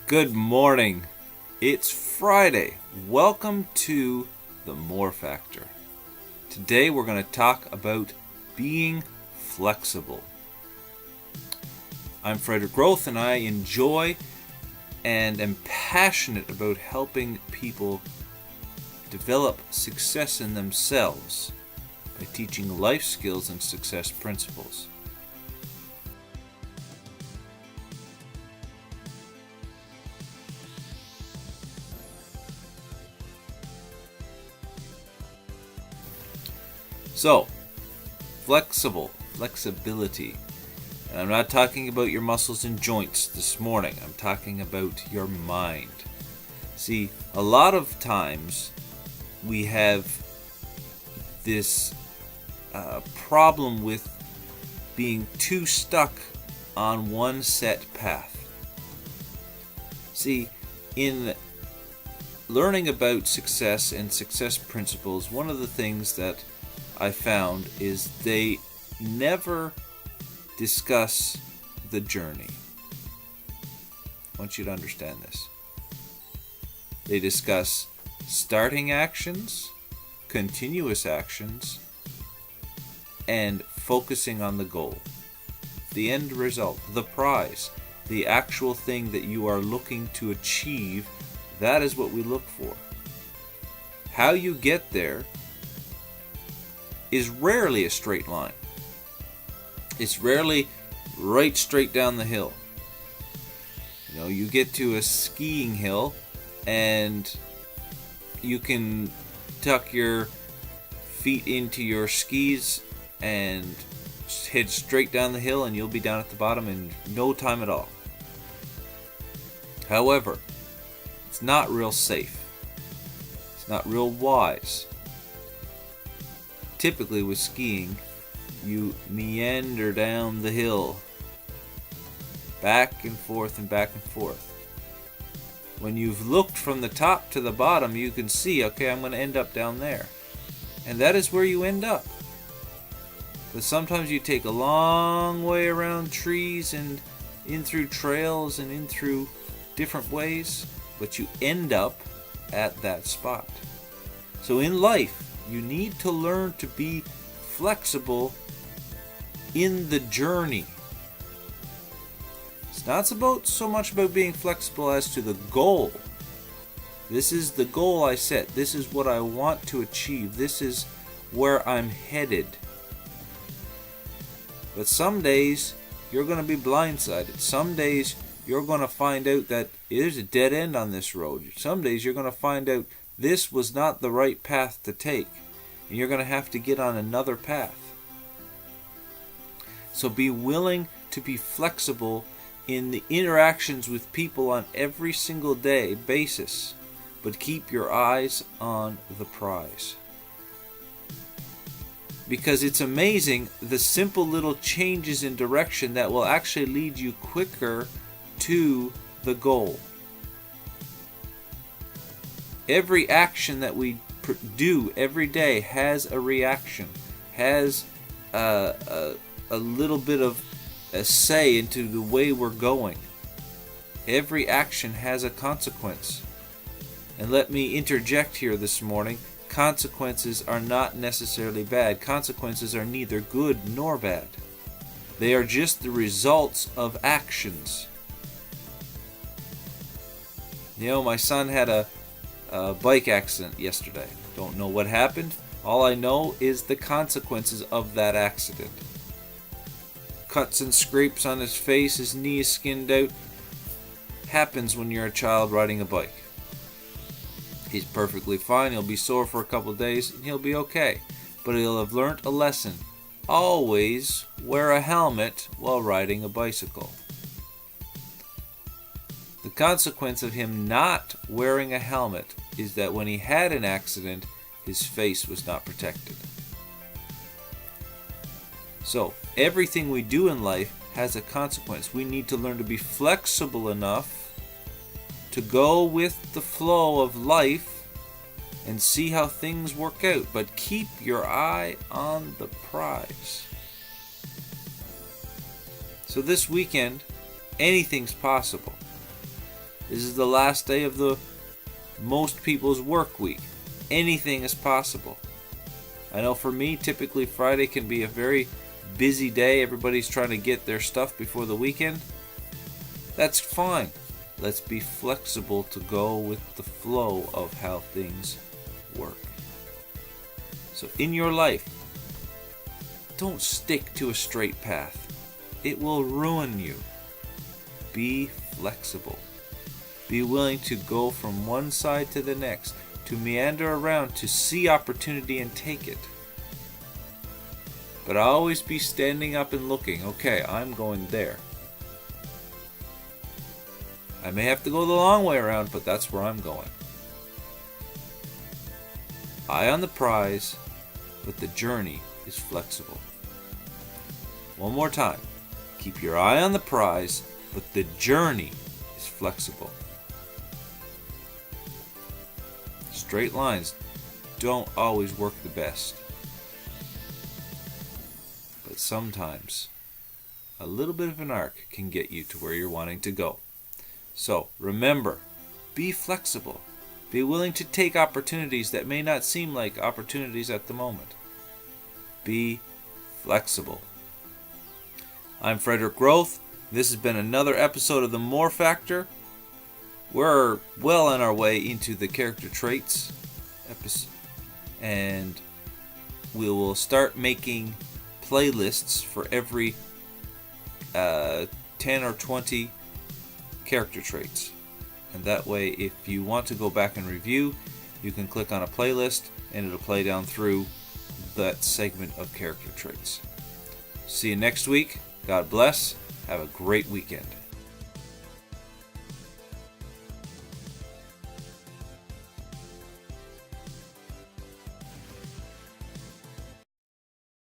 Good morning. It's Friday. Welcome to the More Factor. Today we're going to talk about being flexible. I'm Frederick Groth and I enjoy and am passionate about helping people develop success in themselves by teaching life skills and success principles. So, flexibility. And I'm not talking about your muscles and joints this morning. I'm talking about your mind. See, a lot of times we have this problem with being too stuck on one set path. See, in learning about success and success principles, one of the things that I found is they never discuss the journey. I want you to understand this. They discuss starting actions, continuous actions, and focusing on the goal. The end result, the prize, the actual thing that you are looking to achieve, that is what we look for. How you get there is rarely a straight line. It's rarely right straight down the hill. You know, you get to a skiing hill and you can tuck your feet into your skis and head straight down the hill and you'll be down at the bottom in no time at all. However, it's not real safe. It's not real wise. Typically with skiing, you meander down the hill, back and forth and back and forth. When you've looked from the top to the bottom, you can see, okay, I'm going to end up down there. And that is where you end up. But sometimes you take a long way around trees and in through trails and in through different ways, but you end up at that spot. So in life, you need to learn to be flexible in the journey. It's not so much about being flexible as to the goal. This is the goal I set. This is what I want to achieve. This is where I'm headed. But some days you're going to be blindsided. Some days you're going to find out that there's a dead end on this road. Some days you're going to find out this was not the right path to take, and you're going to have to get on another path. So be willing to be flexible in the interactions with people on every single day basis, but keep your eyes on the prize. Because it's amazing the simple little changes in direction that will actually lead you quicker to the goal. Every action that we do every day has a reaction, has a little bit of a say into the way we're going. Every action has a consequence. And let me interject here this morning, consequences are not necessarily bad. Consequences are neither good nor bad. They are just the results of actions. You know, my son had a bike accident yesterday. Don't know what happened. All I know is the consequences of that accident. Cuts and scrapes on his face, his knee is skinned out. Happens when you're a child riding a bike. He's perfectly fine. He'll be sore for a couple of days and he'll be okay. But he'll have learnt a lesson. Always wear a helmet while riding a bicycle. The consequence of him not wearing a helmet is that when he had an accident, his face was not protected. So, everything we do in life has a consequence. We need to learn to be flexible enough to go with the flow of life and see how things work out. But keep your eye on the prize. So this weekend, anything's possible. This is the last day of the most people's work week. Anything is possible. I know for me, typically Friday can be a very busy day. Everybody's trying to get their stuff before the weekend. That's fine. Let's be flexible to go with the flow of how things work. So in your life, don't stick to a straight path. It will ruin you. Be flexible. Be willing to go from one side to the next, to meander around, to see opportunity and take it. But always be standing up and looking, okay, I'm going there. I may have to go the long way around, but that's where I'm going. Eye on the prize, but the journey is flexible. One more time. Keep your eye on the prize, but the journey is flexible. Straight lines don't always work the best. But sometimes a little bit of an arc can get you to where you're wanting to go. So remember, be flexible. Be willing to take opportunities that may not seem like opportunities at the moment. Be flexible. I'm Frederick Groth. This has been another episode of The More Factor. We're well on our way into the character traits episode, and we will start making playlists for every 10 or 20 character traits. And that way, if you want to go back and review, you can click on a playlist and it'll play down through that segment of character traits. See you next week. God bless. Have a great weekend.